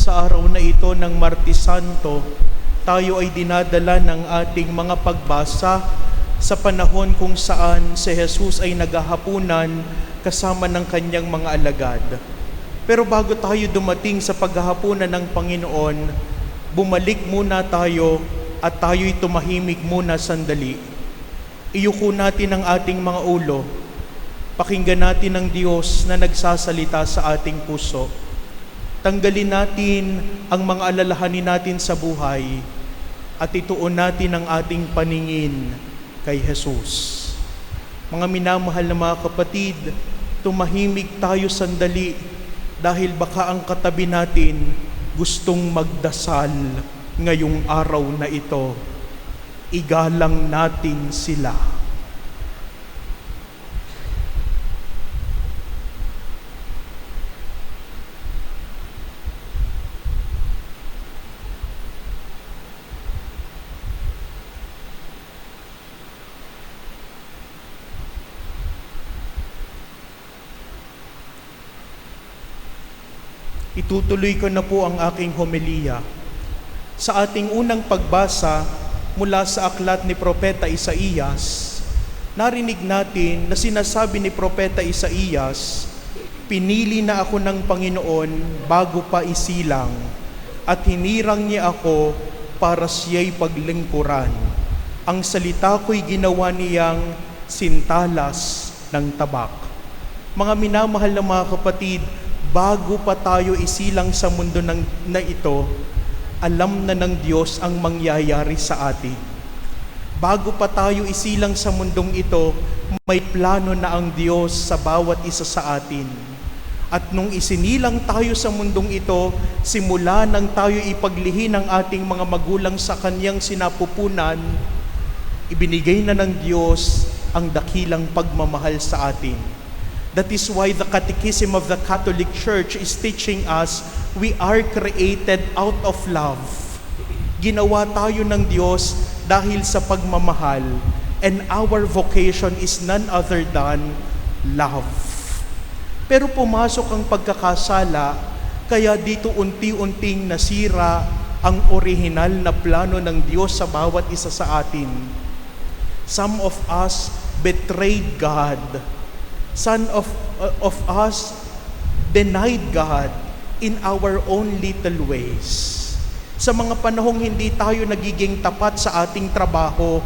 Sa araw na ito ng Martes Santo, tayo ay dinadala ng ating mga pagbasa sa panahon kung saan si Jesus ay naghahapunan kasama ng kanyang mga alagad. Pero bago tayo dumating sa paghahapunan ng Panginoon, bumalik muna tayo at tayo'y tumahimik muna sandali. Iyuko natin ang ating mga ulo. Pakinggan natin ang Diyos na nagsasalita sa ating puso. Tanggalin natin ang mga alalahanin natin sa buhay at ituon natin ang ating paningin kay Jesus. Mga minamahal na mga kapatid, tumahimik tayo sandali dahil baka ang katabi natin gustong magdasal ngayong araw na ito. Igalang natin sila. Itutuloy ko na po ang aking homilya. Sa ating unang pagbasa mula sa aklat ni Propeta Isaías, narinig natin na sinasabi ni Propeta Isaías, "Pinili na ako ng Panginoon bago pa isilang, at hinirang niya ako para siya'y paglingkuran. Ang salita ko'y ginawa niyang sintalas ng tabak." Mga minamahal na mga kapatid, bago pa tayo isilang sa mundo na ito, alam na ng Diyos ang mangyayari sa atin. Bago pa tayo isilang sa mundong ito, may plano na ang Diyos sa bawat isa sa atin. At nung isinilang tayo sa mundong ito, simula nang tayo ipaglihi ng ating mga magulang sa Kanyang sinapupunan, ibinigay na ng Diyos ang dakilang pagmamahal sa atin. That is why the Catechism of the Catholic Church is teaching us we are created out of love. Ginawa tayo ng Diyos dahil sa pagmamahal, and our vocation is none other than love. Pero pumasok ang pagkakasala, kaya dito unti-unting nasira ang orihinal na plano ng Diyos sa bawat isa sa atin. Some of us betrayed God. Some of us denied God in our own little ways. Sa mga panahong hindi tayo nagiging tapat sa ating trabaho,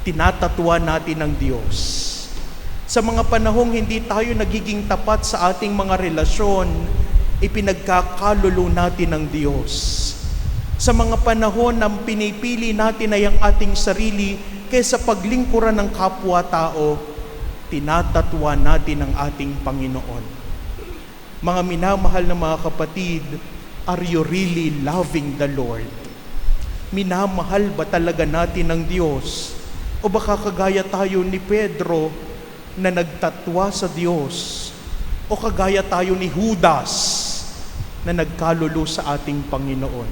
tinatatwa natin ang Diyos. Sa mga panahong hindi tayo nagiging tapat sa ating mga relasyon, ipinagkakalulo natin ang Diyos. Sa mga panahon na pinipili natin ay ang ating sarili kaysa paglingkuran ng kapwa-tao, tinatatwa natin ang ating Panginoon. Mga minamahal na mga kapatid, are you really loving the Lord? Minamahal ba talaga natin ang Diyos? O baka kagaya tayo ni Pedro na nagtatwa sa Diyos? O kagaya tayo ni Judas na nagkalulo sa ating Panginoon?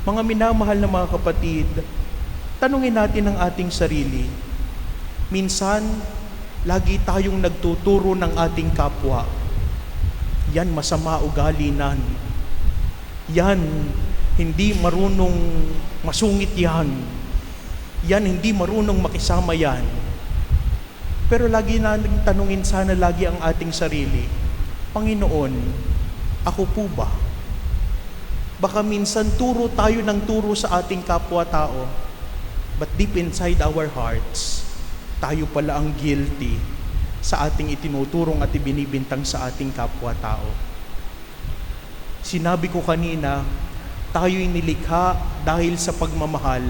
Mga minamahal na mga kapatid, tanungin natin ang ating sarili. Minsan, lagi tayong nagtuturo ng ating kapwa. Yan masama ugali nan. Yan, hindi marunong masungit yan. Yan, hindi marunong makisama yan. Pero lagi nating tanungin sana lagi ang ating sarili, Panginoon, ako po ba? Baka minsan turo tayo ng turo sa ating kapwa-tao, but deep inside our hearts, tayo pala ang guilty sa ating itinuturong at ibinibintang sa ating kapwa-tao. Sinabi ko kanina, tayo'y nilikha dahil sa pagmamahal,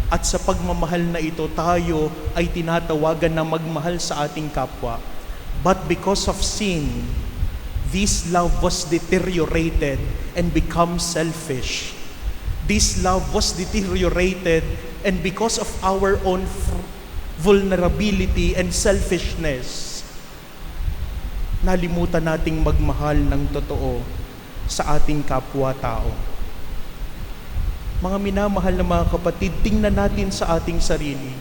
at sa pagmamahal na ito tayo ay tinatawagan na magmahal sa ating kapwa. But because of sin, this love was deteriorated and become selfish. This love was deteriorated, and because of our own vulnerability and selfishness, nalimutan nating magmahal ng totoo sa ating kapwa-tao. Mga minamahal na mga kapatid, tingnan natin sa ating sarili.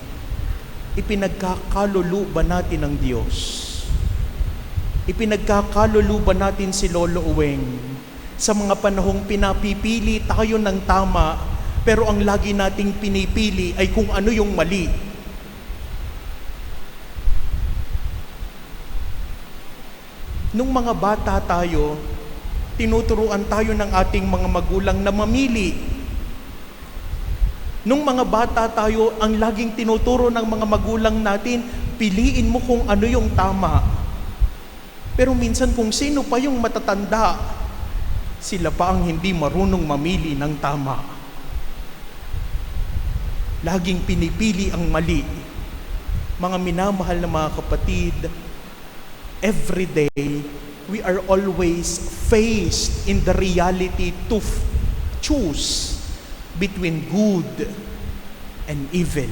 Ipinagkakalulu ba natin ang Diyos? Ipinagkakalulu ba natin si Lolo Uweng? Sa mga panahong pinapipili tayo ng tama, pero ang lagi nating pinipili ay kung ano yung mali. Nung mga bata tayo, tinuturuan tayo ng ating mga magulang na mamili. Nung mga bata tayo, ang laging tinuturo ng mga magulang natin, piliin mo kung ano yung tama. Pero minsan kung sino pa yung matatanda, sila pa ang hindi marunong mamili ng tama. Laging pinipili ang mali. Mga minamahal na mga kapatid, every day, we are always faced in the reality to choose between good and evil.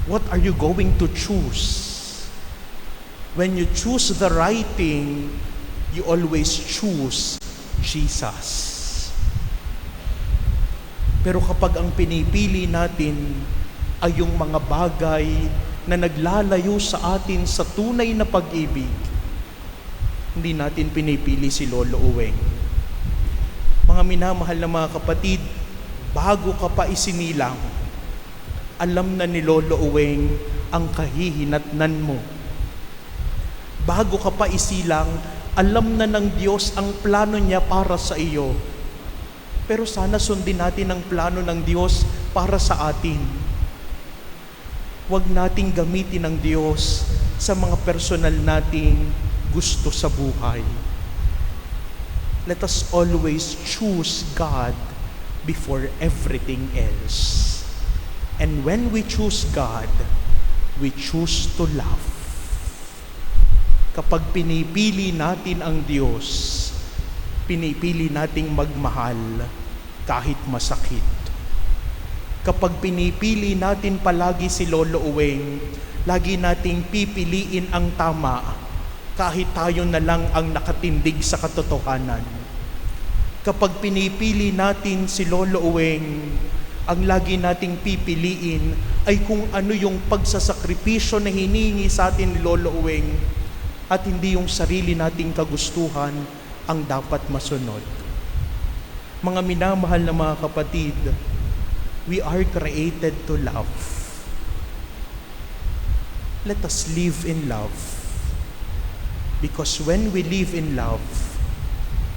What are you going to choose? When you choose the right thing, you always choose Jesus. Pero kapag ang pinipili natin ay yung mga bagay na naglalayo sa atin sa tunay na pag-ibig, hindi natin pinipili si Lolo Uweng. Mga minamahal na mga kapatid, bago ka pa isinilang, alam na ni Lolo Uweng ang kahihinatnan mo. Bago ka pa isilang, alam na ng Diyos ang plano niya para sa iyo. Pero sana sundin natin ang plano ng Diyos para sa atin. Huwag nating gamitin ng Diyos sa mga personal nating gusto sa buhay. Let us always choose God before everything else. And when we choose God, we choose to love. Kapag pinipili natin ang Diyos, pinipili nating magmahal kahit masakit. Kapag pinipili natin palagi si Lolo Uweng, lagi nating pipiliin ang tama kahit tayo na lang ang nakatindig sa katotohanan. Kapag pinipili natin si Lolo Uweng, ang lagi nating pipiliin ay kung ano yung pagsasakripisyo na hiningi sa atin ni Lolo Uweng at hindi yung sarili nating kagustuhan ang dapat masunod. Mga minamahal na mga kapatid, we are created to love. Let us live in love. Because when we live in love,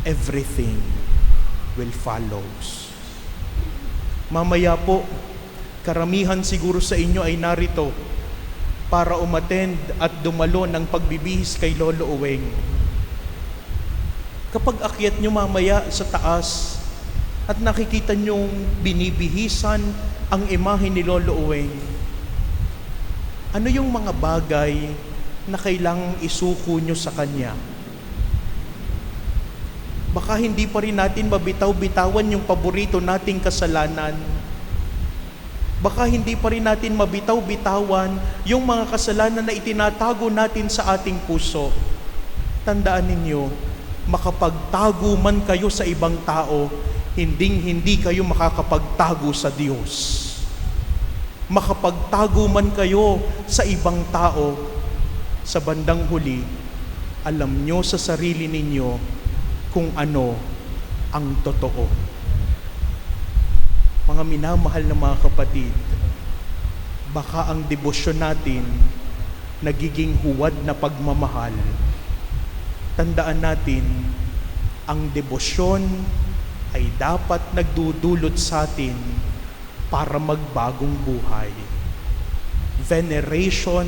everything will follow. Mamaya po, karamihan siguro sa inyo ay narito para umattend at dumalo ng pagbibihis kay Lolo Uweng. Kapag akyat nyo mamaya sa taas at nakikita nyong binibihisan ang imahe ni Lolo Uweng, ano yung mga bagay na kailangang isuko nyo sa Kanya? Baka hindi pa rin natin mabitaw-bitawan yung paborito nating kasalanan. Baka hindi pa rin natin mabitaw-bitawan yung mga kasalanan na itinatago natin sa ating puso. Tandaan ninyo, makapagtago man kayo sa ibang tao, hindi kayo makakapagtago sa Diyos. Makapagtago man kayo sa ibang tao, sa bandang huli, alam nyo sa sarili ninyo kung ano ang totoo. Mga minamahal na mga kapatid, baka ang debosyon natin nagiging huwad na pagmamahal. Tandaan natin, ang debosyon ay dapat nagdudulot sa atin para magbagong buhay. Veneration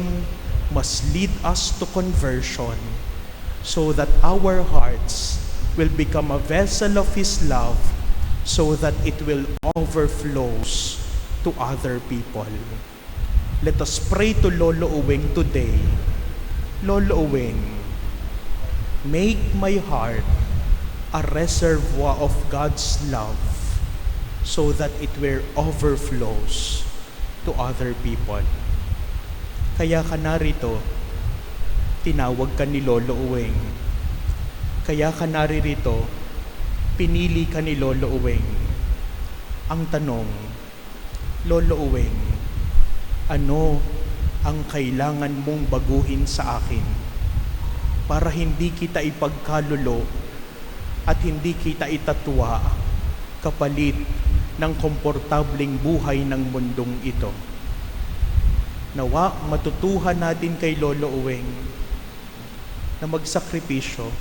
must lead us to conversion so that our hearts will become a vessel of His love so that it will overflows to other people. Let us pray to Lolo Uweng today. Lolo Uweng, make my heart a reservoir of God's love so that it will overflows to other people. Kaya ka narito, tinawag ka ni Lolo Uweng. Kaya ka naririto, pinili ka ni Lolo Uweng. Ang tanong, Lolo Uweng, ano ang kailangan mong baguhin sa akin para hindi kita ipagkalulo at hindi kita itatwa kapalit ng komportableng buhay ng mundong ito. Nawa matutuhan natin kay Lolo Uweng na magsakripisyo,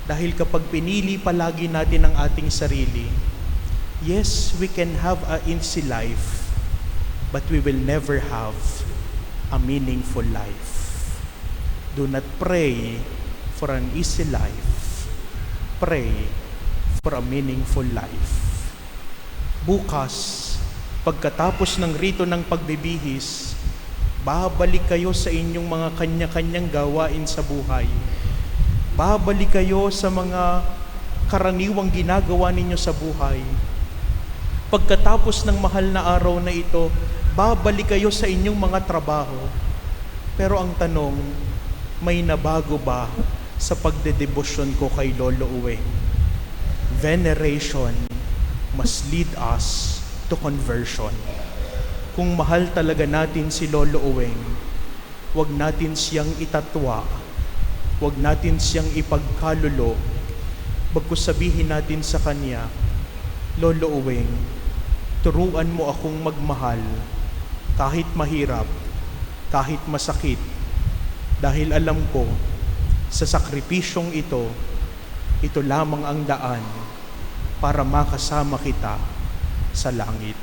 dahil kapag pinili palagi natin ang ating sarili, yes, we can have an easy life, but we will never have a meaningful life. Do not pray for an easy life. Pray for a meaningful life. Bukas, pagkatapos ng rito ng pagbibihis, babalik kayo sa inyong mga kanya-kanyang gawain sa buhay. Babalik kayo sa mga karaniwang ginagawa ninyo sa buhay. Pagkatapos ng mahal na araw na ito, babalik kayo sa inyong mga trabaho. Pero ang tanong, may nabago ba sa pagdedebosyon ko kay Lolo Uweng? Veneration must lead us to conversion. Kung mahal talaga natin si Lolo Uweng, huwag natin siyang itatwa, huwag natin siyang ipagkalulo, bagkus sabihin natin sa Kanya, Lolo Uweng, turuan mo akong magmahal kahit mahirap, kahit masakit, dahil alam ko, sa sakripisyong ito lamang ang daan para makasama kita sa langit.